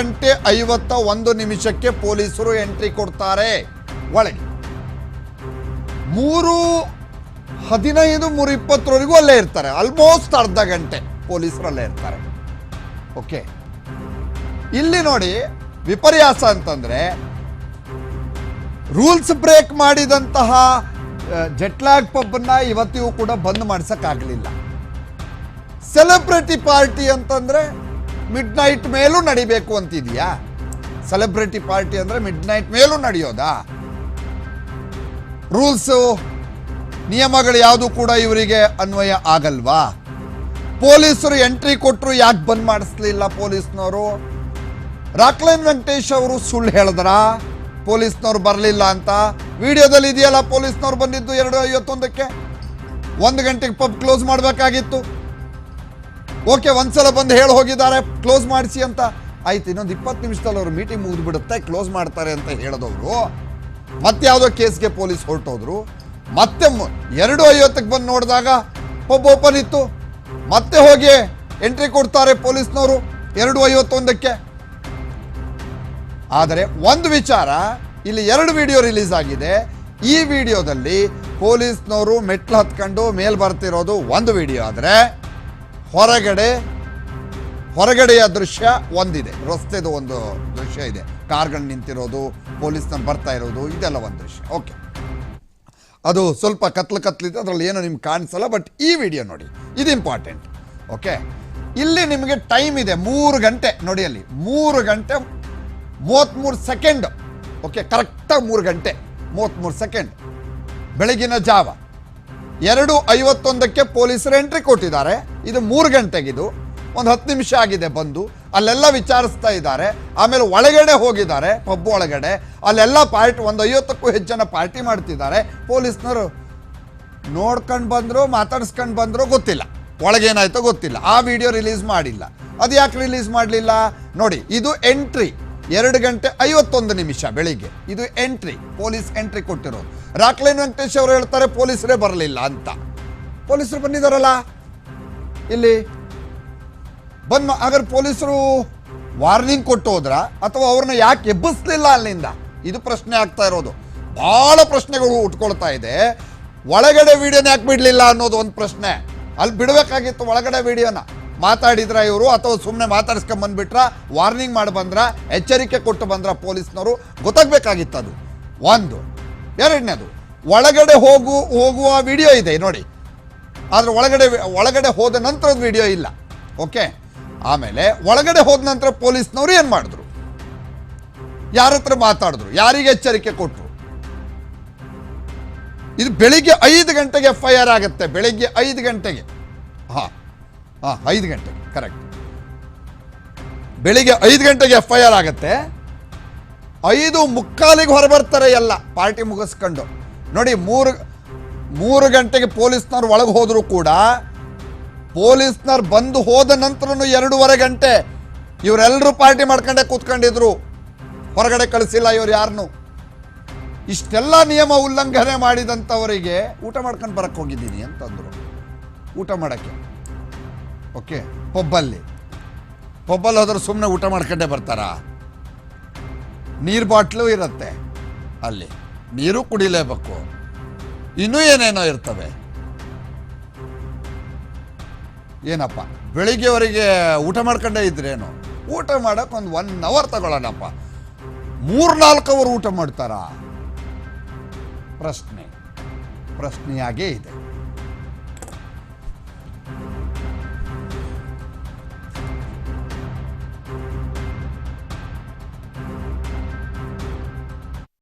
1:51 ಪೊಲೀಸರು ಎಂಟ್ರಿ ಕೊಡ್ತಾರೆ ಒಳಗೆ. 3:15 3:20 ಅಲ್ಲೇ ಇರ್ತಾರೆ. ಆಲ್ಮೋಸ್ಟ್ ಅರ್ಧ ಗಂಟೆ ಪೊಲೀಸರು ಅಲ್ಲೇ ಇರ್ತಾರೆ. ಓಕೆ, ಇಲ್ಲಿ ನೋಡಿ ವಿಪರ್ಯಾಸ ಅಂತಂದ್ರೆ ರೂಲ್ಸ್ ಬ್ರೇಕ್ ಮಾಡಿದಂತಹ ಜೆಟ್ಲಾಗ್ ಪಬ್ನ ಇವತ್ತಿಗೂ ಕೂಡ ಬಂದ್ ಮಾಡಿಸಕ್ಕಾಗಲಿಲ್ಲ. ಸೆಲೆಬ್ರಿಟಿ ಪಾರ್ಟಿ ಅಂತಂದ್ರೆ ಮಿಡ್ ನೈಟ್ ಮೇಲೂ ನಡಿಬೇಕು ಅಂತಿದೆಯಾ? ಸೆಲೆಬ್ರಿಟಿ ಪಾರ್ಟಿ ಅಂದ್ರೆ ಮಿಡ್ ನೈಟ್ ಮೇಲೂ ನಡೆಯೋದಾ? ರೂಲ್ಸು ನಿಯಮಗಳು ಯಾವುದು ಕೂಡ ಇವರಿಗೆ ಅನ್ವಯ ಆಗಲ್ವಾ? ಪೊಲೀಸರು ಎಂಟ್ರಿ ಕೊಟ್ಟರು ಯಾಕೆ ಬಂದ್ ಮಾಡಿಸ್ಲಿಲ್ಲ ಪೊಲೀಸ್ನವರು? ರಾಕ್ಲೈನ್ ವೆಂಕಟೇಶ್ ಅವರು ಸುಳ್ಳು ಹೇಳಿದ್ರ ಪೊಲೀಸ್ನವ್ರು ಬರಲಿಲ್ಲ ಅಂತ? ವಿಡಿಯೋದಲ್ಲಿ ಇದೆಯಲ್ಲ ಪೊಲೀಸ್ನವ್ರು ಬಂದಿದ್ದು 2:51. 1 ಗಂಟೆಗೆ ಪಬ್ ಕ್ಲೋಸ್ ಮಾಡಬೇಕಾಗಿತ್ತು. ಓಕೆ, ಒಂದ್ಸಲ ಬಂದು ಹೇಳಿ ಹೋಗಿದ್ದಾರೆ ಕ್ಲೋಸ್ ಮಾಡಿಸಿ ಅಂತ. ಆಯ್ತು, ಇನ್ನೊಂದು 20 ನಿಮಿಷದಲ್ಲಿ ಅವರು ಮೀಟಿಂಗ್ ಮುಗಿದ್ಬಿಡುತ್ತೆ, ಕ್ಲೋಸ್ ಮಾಡ್ತಾರೆ ಅಂತ ಹೇಳಿದವರು ಮತ್ತೆ ಯಾವುದೋ ಕೇಸ್ಗೆ ಪೊಲೀಸ್ ಹೊರಟೋದ್ರು. ಮತ್ತೆ 2:50 ಬಂದು ನೋಡಿದಾಗ ಪಬ್ ಓಪನ್ ಇತ್ತು. ಮತ್ತೆ ಹೋಗಿ ಎಂಟ್ರಿ ಕೊಡ್ತಾರೆ ಪೊಲೀಸ್ನವರು 2:51. ಆದರೆ ಒಂದು ವಿಚಾರ, ಇಲ್ಲಿ 2 ವಿಡಿಯೋ ರಿಲೀಸ್ ಆಗಿದೆ. ಈ ವಿಡಿಯೋದಲ್ಲಿ ಪೊಲೀಸ್ನವರು ಮೆಟ್ಲು ಹತ್ಕೊಂಡು ಮೇಲ್ ಬರ್ತಿರೋದು ಒಂದು ವಿಡಿಯೋ ಆದರೆ ಹೊರಗಡೆಯ ದೃಶ್ಯ ಒಂದಿದೆ. ರಸ್ತೆದು ಒಂದು ದೃಶ್ಯ ಇದೆ, ಕಾರ್ಗಳು ನಿಂತಿರೋದು, ಪೊಲೀಸ್ನವ್ರು ಬರ್ತಾ ಇರೋದು, ಇದೆಲ್ಲ ಒಂದು ದೃಶ್ಯ. ಓಕೆ, ಅದು ಸ್ವಲ್ಪ ಕತ್ಲಿದೆ, ಅದರಲ್ಲಿ ಏನೋ ನಿಮ್ಗೆ ಕಾಣಿಸಲ್ಲ. ಬಟ್ ಈ ವಿಡಿಯೋ ನೋಡಿ, ಇದು ಇಂಪಾರ್ಟೆಂಟ್. ಓಕೆ, ಇಲ್ಲಿ ನಿಮಗೆ ಟೈಮ್ ಇದೆ 3 ಗಂಟೆ ನೋಡಿ, ಅಲ್ಲಿ 3 ಗಂಟೆ 33 ಸೆಕೆಂಡ್. ಓಕೆ, ಕರೆಕ್ಟಾಗಿ 3 ಗಂಟೆ 33 ಸೆಕೆಂಡ್ ಬೆಳಗಿನ ಜಾವ 2:51 ಪೊಲೀಸರು ಎಂಟ್ರಿ ಕೊಟ್ಟಿದ್ದಾರೆ. ಇದು 3 ಗಂಟೆಗಿದು ಒಂದು 10 ನಿಮಿಷ ಆಗಿದೆ ಬಂದು. ಅಲ್ಲೆಲ್ಲ ವಿಚಾರಿಸ್ತಾ ಇದ್ದಾರೆ. ಆಮೇಲೆ ಒಳಗಡೆ ಹೋಗಿದ್ದಾರೆ, ಪಬ್ ಒಳಗಡೆ. ಅಲ್ಲೆಲ್ಲ ಪಾರ್ಟಿ 1:50ಕ್ಕೂ ಹೆಚ್ಚು ಜನ ಪಾರ್ಟಿ ಮಾಡ್ತಿದ್ದಾರೆ. ಪೊಲೀಸ್ನವರು ನೋಡ್ಕೊಂಡು ಬಂದ್ರು, ಮಾತಾಡಿಸ್ಕೊಂಡು ಬಂದ್ರು, ಗೊತ್ತಿಲ್ಲ ಒಳಗೇನಾಯ್ತೋ ಗೊತ್ತಿಲ್ಲ. ಆ ವಿಡಿಯೋ ರಿಲೀಸ್ ಮಾಡಿಲ್ಲ. ಅದು ಯಾಕೆ ರಿಲೀಸ್ ಮಾಡಲಿಲ್ಲ ನೋಡಿ, ಇದು ಎಂಟ್ರಿ 2:51 ಬೆಳಿಗ್ಗೆ. ಇದು ಎಂಟ್ರಿ, ಪೊಲೀಸ್ ಎಂಟ್ರಿ ಕೊಟ್ಟಿರೋದು. ರಾಕ್ಲೈನ್ ವೆಂಕಟೇಶ್ ಅವರು ಹೇಳ್ತಾರೆ ಪೊಲೀಸರೇ ಬರಲಿಲ್ಲ ಅಂತ. ಪೊಲೀಸರು ಬಂದಿದ್ದಾರಲ್ಲ ಇಲ್ಲಿ ಹಾಗಾದ್ರೆ ಪೊಲೀಸರು ವಾರ್ನಿಂಗ್ ಕೊಟ್ಟು ಹೋದ್ರ ಅಥವಾ ಅವ್ರನ್ನ ಯಾಕೆ ಎಬ್ಬಿಸ್ಲಿಲ್ಲ ಅಲ್ಲಿಂದ? ಇದು ಪ್ರಶ್ನೆ ಆಗ್ತಾ ಇರೋದು. ಬಹಳ ಪ್ರಶ್ನೆಗಳು ಉಟ್ಕೊಳ್ತಾ ಇದೆ. ಒಳಗಡೆ ವಿಡಿಯೋನ ಯಾಕೆ ಬಿಡಲಿಲ್ಲ ಅನ್ನೋದು ಒಂದು ಪ್ರಶ್ನೆ. ಅಲ್ಲಿ ಬಿಡಬೇಕಾಗಿತ್ತು ಒಳಗಡೆ ವಿಡಿಯೋನ. ಮಾತಾಡಿದ್ರ ಇವರು ಅಥವಾ ಸುಮ್ಮನೆ ಮಾತಾಡಿಸ್ಕೊಂಡ್ ಬಂದ್ಬಿಟ್ರ, ವಾರ್ನಿಂಗ್ ಮಾಡಿ ಬಂದ್ರ, ಎಚ್ಚರಿಕೆ ಕೊಟ್ಟು ಬಂದ್ರ ಪೊಲೀಸ್ನವರು? ಗೊತ್ತಾಗಬೇಕಾಗಿತ್ತು ಅದು ಒಂದು. ಎರಡನೇದು, ಒಳಗಡೆ ಹೋಗುವ ವಿಡಿಯೋ ಇದೆ ನೋಡಿ, ಆದ್ರೆ ಒಳಗಡೆ ಹೋದ ನಂತರದ ವಿಡಿಯೋ ಇಲ್ಲ. ಓಕೆ, ಆಮೇಲೆ ಒಳಗಡೆ ಹೋದ ನಂತರ ಪೊಲೀಸ್ನವರು ಏನು ಮಾಡಿದ್ರು? ಯಾರ ಹತ್ರ ಮಾತಾಡಿದ್ರು? ಯಾರಿಗೆ ಎಚ್ಚರಿಕೆ ಕೊಟ್ಟರು? ಇದು ಬೆಳಿಗ್ಗೆ 5 ಗಂಟೆಗೆ FIR ಆಗುತ್ತೆ. ಬೆಳಿಗ್ಗೆ 5 ಗಂಟೆಗೆ 5 ಗಂಟೆಗೆ ಕರೆಕ್ಟ್. ಬೆಳಿಗ್ಗೆ 5 ಗಂಟೆಗೆ FIR ಆಗುತ್ತೆ. 5:45 ಹೊರಬರ್ತಾರೆ ಎಲ್ಲ ಪಾರ್ಟಿ ಮುಗಿಸ್ಕೊಂಡು ನೋಡಿ. 3 ಗಂಟೆಗೆ ಪೊಲೀಸ್ನವ್ರು ಒಳಗೆ ಹೋದ್ರು ಕೂಡ ಪೊಲೀಸ್ನವ್ರು ಬಂದು ಹೋದ ನಂತರನು 2:15 ಗಂಟೆ ಇವರೆಲ್ಲರೂ ಪಾರ್ಟಿ ಮಾಡ್ಕೊಂಡೇ ಕೂತ್ಕೊಂಡಿದ್ರು. ಹೊರಗಡೆ ಕಳಿಸಿಲ್ಲ ಇವ್ರು ಯಾರನ್ನು. ಇಷ್ಟೆಲ್ಲ ನಿಯಮ ಉಲ್ಲಂಘನೆ ಮಾಡಿದಂಥವರಿಗೆ ಊಟ ಮಾಡ್ಕೊಂಡು ಬರಕ್ಕೆ ಹೋಗಿದ್ದೀನಿ ಅಂತಂದ್ರು. ಊಟ ಮಾಡೋಕ್ಕೆ ಓಕೆ, ಪಬ್ಬಲ್ಲಿ ಹೋದ್ರೆ ಸುಮ್ಮನೆ ಊಟ ಮಾಡ್ಕೊಂಡೇ ಬರ್ತಾರಾ? ನೀರು ಬಾಟ್ಲು ಇರುತ್ತೆ ಅಲ್ಲಿ, ನೀರು ಕುಡಿಲೇಬೇಕು, ಇನ್ನೂ ಏನೇನೋ ಇರ್ತವೆ. ಏನಪ್ಪ ಬೆಳಿಗ್ಗೆವರೆಗೆ ಊಟ ಮಾಡ್ಕೊಂಡೇ ಇದ್ರೇನು? ಊಟ ಮಾಡೋಕೆ ಒಂದು 1 ಅವರ್ ತಗೊಳ್ಳೋಣಪ್ಪ, 3-4 ಅವರ್ ಊಟ ಮಾಡ್ತಾರಾ? ಪ್ರಶ್ನೆಯಾಗೇ ಇದೆ.